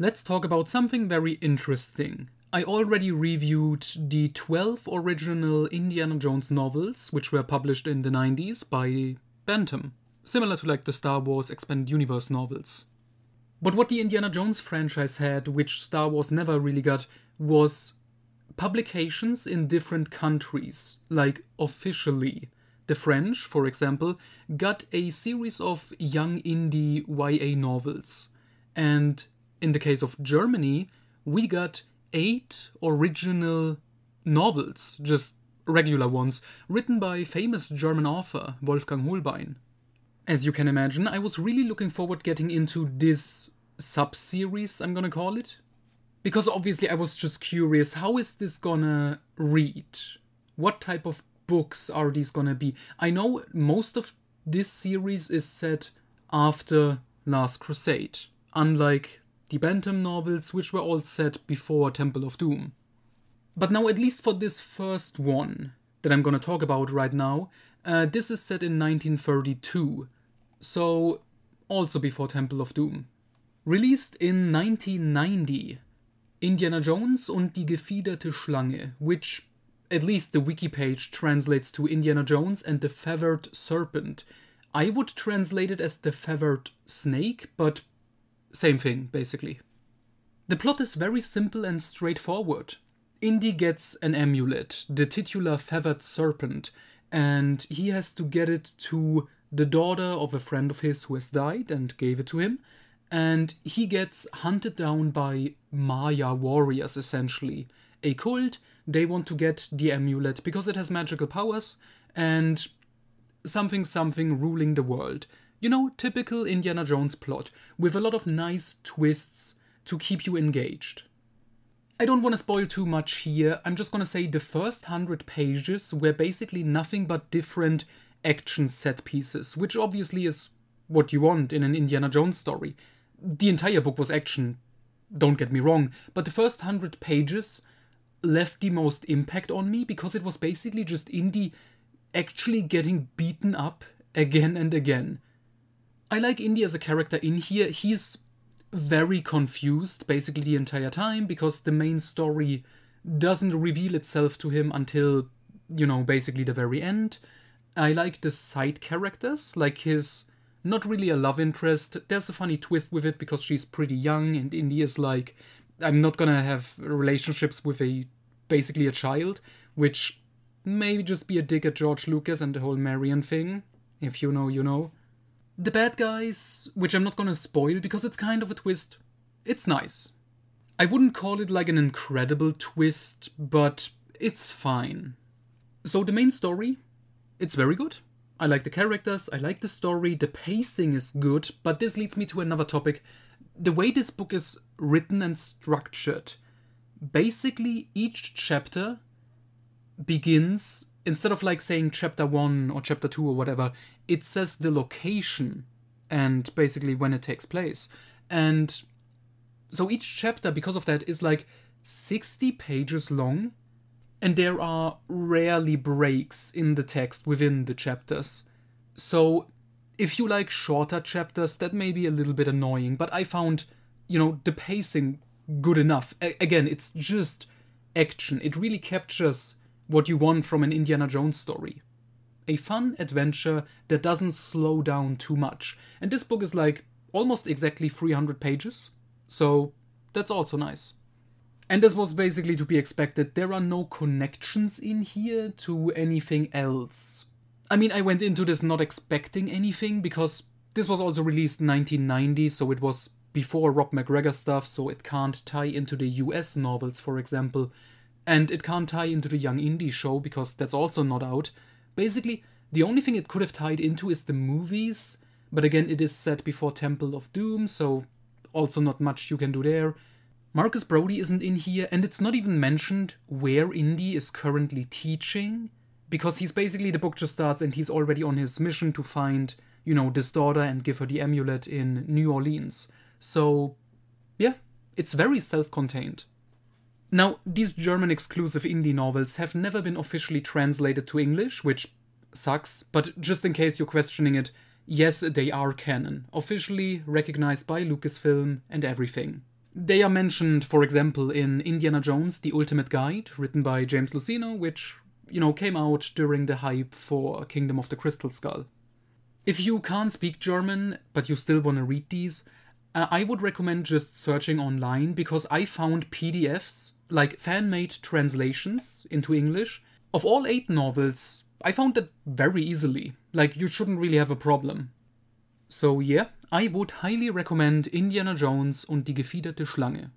Let's talk about something very interesting. I already reviewed the 12 original Indiana Jones novels, which were published in the 90s by Bantam, similar to like the Star Wars Expanded Universe novels. But what the Indiana Jones franchise had, which Star Wars never really got, was publications in different countries, like officially. The French, for example, got a series of young indie YA novels. And in the case of Germany, we got 8 original novels, just regular ones, written by famous German author Wolfgang Hohlbein. As you can imagine, I was really looking forward getting into this sub-series, I'm gonna call it. Because obviously I was just curious, how is this gonna read? What type of books are these gonna be? I know most of this series is set after Last Crusade, unlike the Bantam novels, which were all set before Temple of Doom. But now, at least for this first one that I'm gonna talk about right now, this is set in 1932, so also before Temple of Doom. Released in 1990, Indiana Jones und die Gefiederte Schlange, which at least the wiki page translates to Indiana Jones and the Feathered Serpent. I would translate it as the Feathered Snake, but same thing, basically. The plot is very simple and straightforward. Indy gets an amulet, the titular Feathered Serpent, and he has to get it to the daughter of a friend of his who has died and gave it to him, and he gets hunted down by Maya warriors, essentially. A cult. They want to get the amulet because it has magical powers and something ruling the world. You know, typical Indiana Jones plot, with a lot of nice twists to keep you engaged. I don't want to spoil too much here, I'm just gonna say the first 100 pages were basically nothing but different action set pieces, which obviously is what you want in an Indiana Jones story. The entire book was action, don't get me wrong, but the first 100 pages left the most impact on me because it was basically just Indy actually getting beaten up again and again. I like Indy as a character in here. He's very confused basically the entire time because the main story doesn't reveal itself to him until, you know, basically the very end. I like the side characters, like his, not really a love interest. There's a funny twist with it because she's pretty young and Indy is like, I'm not gonna have relationships with basically a child, which may just be a dig at George Lucas and the whole Marion thing. If you know, you know. The bad guys, which I'm not gonna spoil because it's kind of a twist, it's nice. I wouldn't call it like an incredible twist, but it's fine. So the main story, it's very good. I like the characters, I like the story, the pacing is good, but this leads me to another topic. The way this book is written and structured, basically each chapter begins, instead of like saying chapter 1 or chapter 2 or whatever, it says the location and basically when it takes place. And so each chapter, because of that, is like 60 pages long, and there are rarely breaks in the text within the chapters. So if you like shorter chapters, that may be a little bit annoying, but I found, you know, the pacing good enough. Again, it's just action. It really captures what you want from an Indiana Jones story. A fun adventure that doesn't slow down too much. And this book is like almost exactly 300 pages, so that's also nice. And this was basically to be expected. There are no connections in here to anything else. I mean, I went into this not expecting anything because this was also released in 1990, so it was before Rob McGregor stuff, so it can't tie into the US novels, for example. And it can't tie into the Young Indie show because that's also not out. Basically, the only thing it could have tied into is the movies, but again, it is set before Temple of Doom, so also not much you can do there. Marcus Brody isn't in here, and it's not even mentioned where Indy is currently teaching, because he's basically, the book just starts and he's already on his mission to find, you know, this daughter and give her the amulet in New Orleans. So, yeah, it's very self-contained. Now, these German exclusive indie novels have never been officially translated to English, which sucks, but just in case you're questioning it, yes, they are canon, officially recognized by Lucasfilm and everything. They are mentioned, for example, in Indiana Jones, The Ultimate Guide, written by James Luceno, which, came out during the hype for Kingdom of the Crystal Skull. If you can't speak German, but you still want to read these, I would recommend just searching online, because I found PDFs, like fan-made translations into English, of all 8 novels. I found that very easily. Like, you shouldn't really have a problem. So yeah, I would highly recommend Indiana Jones und die gefiederte Schlange.